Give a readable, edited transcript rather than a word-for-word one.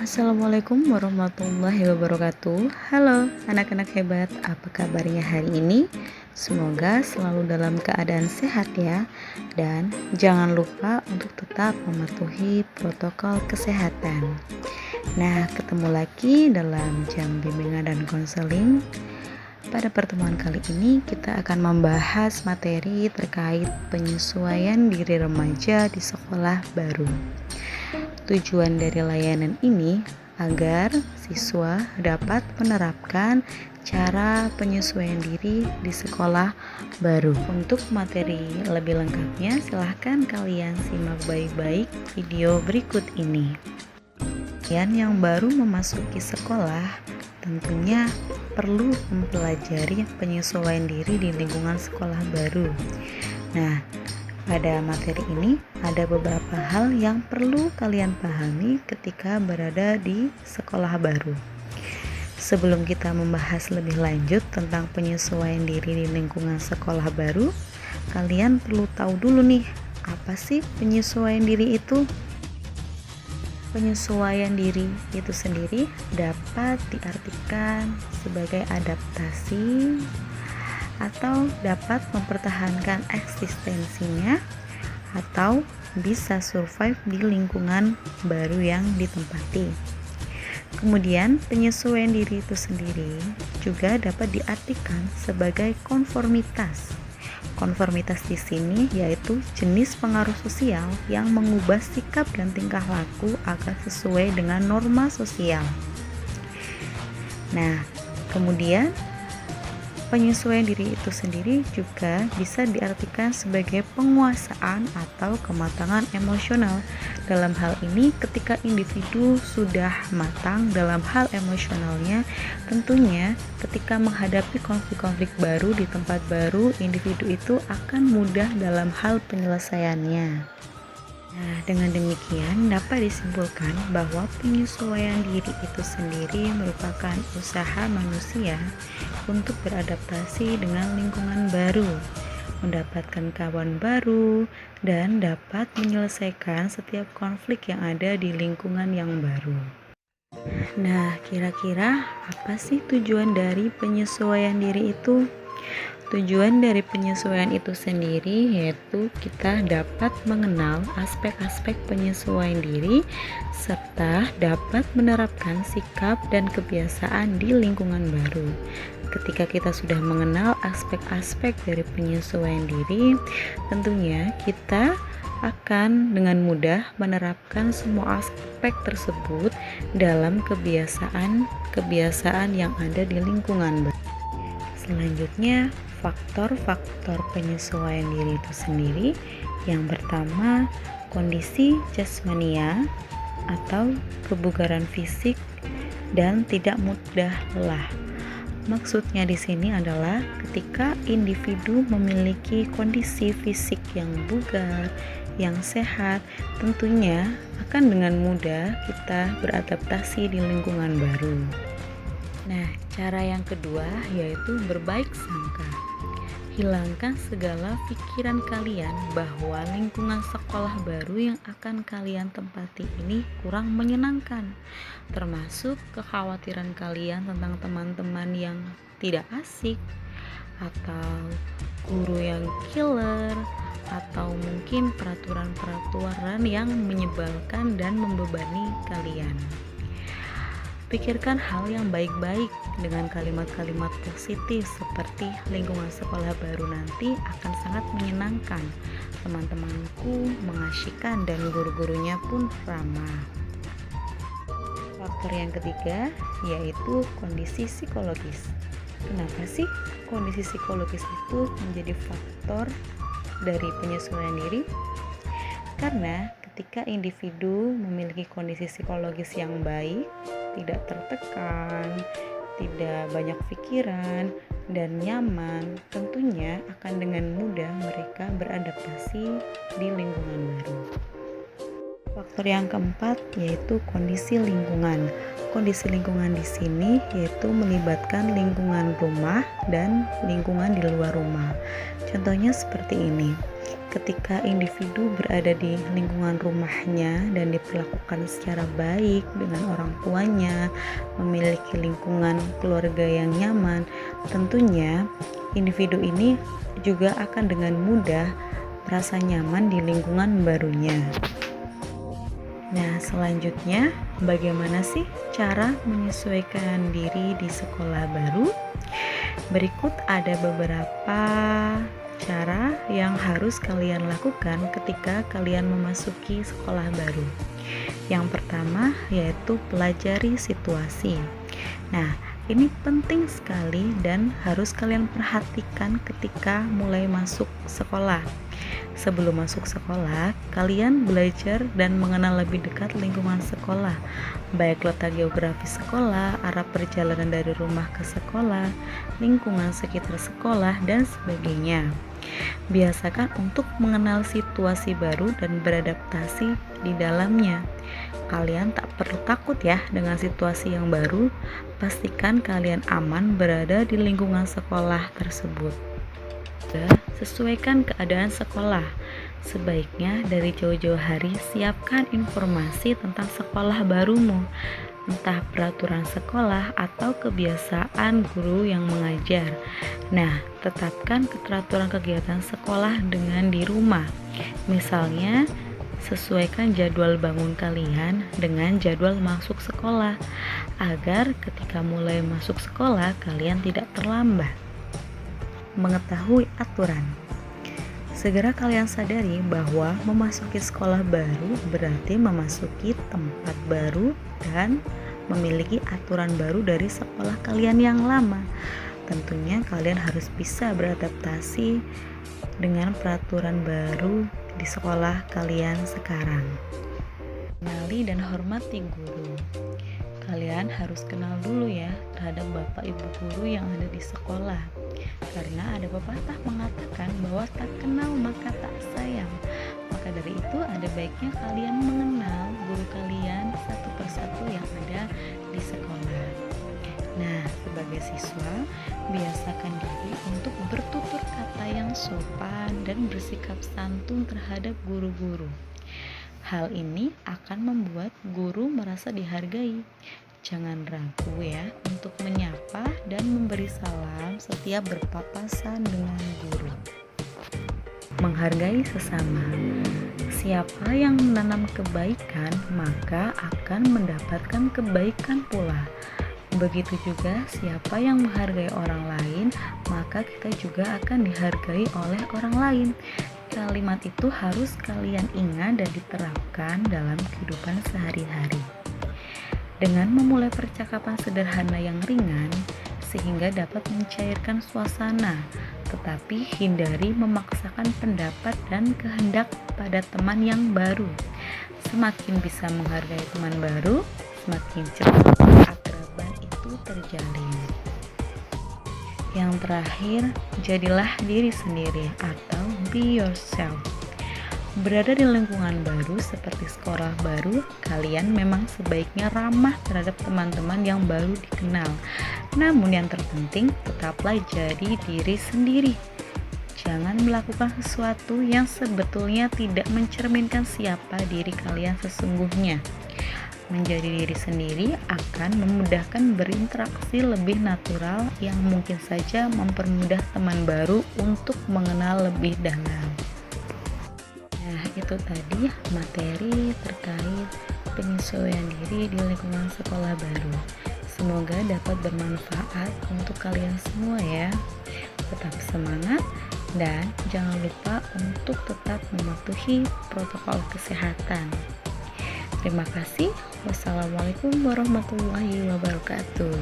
Assalamualaikum warahmatullahi wabarakatuh. Halo anak-anak hebat, apa kabarnya hari ini? Semoga selalu dalam keadaan sehat ya. Dan jangan lupa untuk tetap mematuhi protokol kesehatan. Nah, ketemu lagi dalam jam bimbingan dan konseling. Pada pertemuan kali ini kita akan membahas materi terkait penyesuaian diri remaja di sekolah baru. Tujuan dari layanan ini agar siswa dapat menerapkan cara penyesuaian diri di sekolah baru. Untuk materi lebih lengkapnya silahkan kalian simak baik-baik video berikut ini. Kalian yang baru memasuki sekolah tentunya perlu mempelajari penyesuaian diri di lingkungan sekolah baru. Nah, pada materi ini ada beberapa hal yang perlu kalian pahami ketika berada di sekolah baru. Sebelum kita membahas lebih lanjut tentang penyesuaian diri di lingkungan sekolah baru, kalian perlu tahu dulu nih, apa sih penyesuaian diri itu? Penyesuaian diri itu sendiri dapat diartikan sebagai adaptasi atau dapat mempertahankan eksistensinya atau bisa survive di lingkungan baru yang ditempati. Kemudian penyesuaian diri itu sendiri juga dapat diartikan sebagai konformitas. Konformitas di sini yaitu jenis pengaruh sosial yang mengubah sikap dan tingkah laku agar sesuai dengan norma sosial. Nah, kemudian penyesuaian diri itu sendiri juga bisa diartikan sebagai penguasaan atau kematangan emosional. Dalam hal ini, ketika individu sudah matang dalam hal emosionalnya, tentunya ketika menghadapi konflik-konflik baru di tempat baru, individu itu akan mudah dalam hal penyelesaiannya. Nah, dengan demikian dapat disimpulkan bahwa penyesuaian diri itu sendiri merupakan usaha manusia untuk beradaptasi dengan lingkungan baru, mendapatkan kawan baru, dan dapat menyelesaikan setiap konflik yang ada di lingkungan yang baru. Nah, kira-kira apa sih tujuan dari penyesuaian diri itu? Tujuan dari penyesuaian itu sendiri yaitu kita dapat mengenal aspek-aspek penyesuaian diri serta dapat menerapkan sikap dan kebiasaan di lingkungan baru. Ketika kita sudah mengenal aspek-aspek dari penyesuaian diri, tentunya kita akan dengan mudah menerapkan semua aspek tersebut dalam kebiasaan yang ada di lingkungan baru. Selanjutnya, faktor-faktor penyesuaian diri itu sendiri. Yang pertama, kondisi jasmania atau kebugaran fisik dan tidak mudah lelah. Maksudnya di sini adalah ketika individu memiliki kondisi fisik yang bugar, yang sehat, tentunya akan dengan mudah kita beradaptasi di lingkungan baru. Nah, cara yang kedua yaitu berbaik sangka. Hilangkan segala pikiran kalian bahwa lingkungan sekolah baru yang akan kalian tempati ini kurang menyenangkan, termasuk kekhawatiran kalian tentang teman-teman yang tidak asik, atau guru yang killer, atau mungkin peraturan-peraturan yang menyebalkan dan membebani kalian. Pikirkan hal yang baik-baik dengan kalimat-kalimat positif seperti lingkungan sekolah baru nanti akan sangat menyenangkan, teman-temanku mengasyikkan dan guru-gurunya pun ramah. Faktor yang ketiga yaitu kondisi psikologis. Kenapa sih kondisi psikologis itu menjadi faktor dari penyesuaian diri? Karena ketika individu memiliki kondisi psikologis yang baik, tidak tertekan, tidak banyak pikiran, dan nyaman, tentunya akan dengan mudah mereka beradaptasi di lingkungan baru. Faktor yang keempat yaitu kondisi lingkungan. Kondisi lingkungan di sini yaitu melibatkan lingkungan rumah dan lingkungan di luar rumah. Contohnya seperti ini. Ketika individu berada di lingkungan rumahnya dan diperlakukan secara baik dengan orang tuanya, memiliki lingkungan keluarga yang nyaman, tentunya individu ini juga akan dengan mudah merasa nyaman di lingkungan barunya. Nah, selanjutnya bagaimana sih cara menyesuaikan diri di sekolah baru? Berikut ada beberapa cara yang harus kalian lakukan ketika kalian memasuki sekolah baru. Yang pertama yaitu pelajari situasi. Nah, ini penting sekali dan harus kalian perhatikan ketika mulai masuk sekolah. Sebelum masuk sekolah, kalian belajar dan mengenal lebih dekat lingkungan sekolah, baik letak geografis sekolah, arah perjalanan dari rumah ke sekolah, lingkungan sekitar sekolah, dan sebagainya. Biasakan untuk mengenal situasi baru dan beradaptasi di dalamnya. Kalian tak perlu takut ya dengan situasi yang baru. Pastikan kalian aman berada di lingkungan sekolah tersebut. Sesuaikan keadaan sekolah. Sebaiknya dari jauh-jauh hari siapkan informasi tentang sekolah barumu, entah peraturan sekolah atau kebiasaan guru yang mengajar. Nah, tetapkan keteraturan kegiatan sekolah dengan di rumah. Misalnya, sesuaikan jadwal bangun kalian dengan jadwal masuk sekolah, agar ketika mulai masuk sekolah kalian tidak terlambat. Mengetahui aturan. Segera kalian sadari bahwa memasuki sekolah baru berarti memasuki tempat baru dan memiliki aturan baru dari sekolah kalian yang lama. Tentunya kalian harus bisa beradaptasi dengan peraturan baru di sekolah kalian sekarang. Kenali dan hormati guru. Kalian harus kenal dulu ya terhadap bapak ibu guru yang ada di sekolah. Karena ada pepatah mengatakan bahwa tak kenal maka tak sayang. Maka dari itu ada baiknya kalian mengenal guru kalian satu persatu yang ada di sekolah. Nah, sebagai siswa, biasakan diri untuk bertutur kata yang sopan dan bersikap santun terhadap guru-guru. Hal ini akan membuat guru merasa dihargai. Jangan ragu ya untuk menyapa dan memberi salam setiap berpapasan dengan guru. Menghargai sesama. Siapa yang menanam kebaikan, maka akan mendapatkan kebaikan pula. Begitu juga siapa yang menghargai orang lain, maka kita juga akan dihargai oleh orang lain. Kalimat itu harus kalian ingat dan diterapkan dalam kehidupan sehari-hari. Dengan memulai percakapan sederhana yang ringan, sehingga dapat mencairkan suasana, tetapi hindari memaksakan pendapat dan kehendak pada teman yang baru. Semakin bisa menghargai teman baru, semakin cepat keakraban itu terjalin. Yang terakhir, jadilah diri sendiri atau be yourself. Berada di lingkungan baru seperti sekolah baru, kalian memang sebaiknya ramah terhadap teman-teman yang baru dikenal. Namun yang terpenting, tetaplah jadi diri sendiri. Jangan melakukan sesuatu yang sebetulnya tidak mencerminkan siapa diri kalian sesungguhnya. Menjadi diri sendiri akan memudahkan berinteraksi lebih natural yang mungkin saja mempermudah teman baru untuk mengenal lebih dalam. Nah, itu tadi materi terkait penyesuaian diri di lingkungan sekolah baru. Semoga dapat bermanfaat untuk kalian semua ya. Tetap semangat dan jangan lupa untuk tetap mematuhi protokol kesehatan. Terima kasih. Wassalamualaikum warahmatullahi wabarakatuh.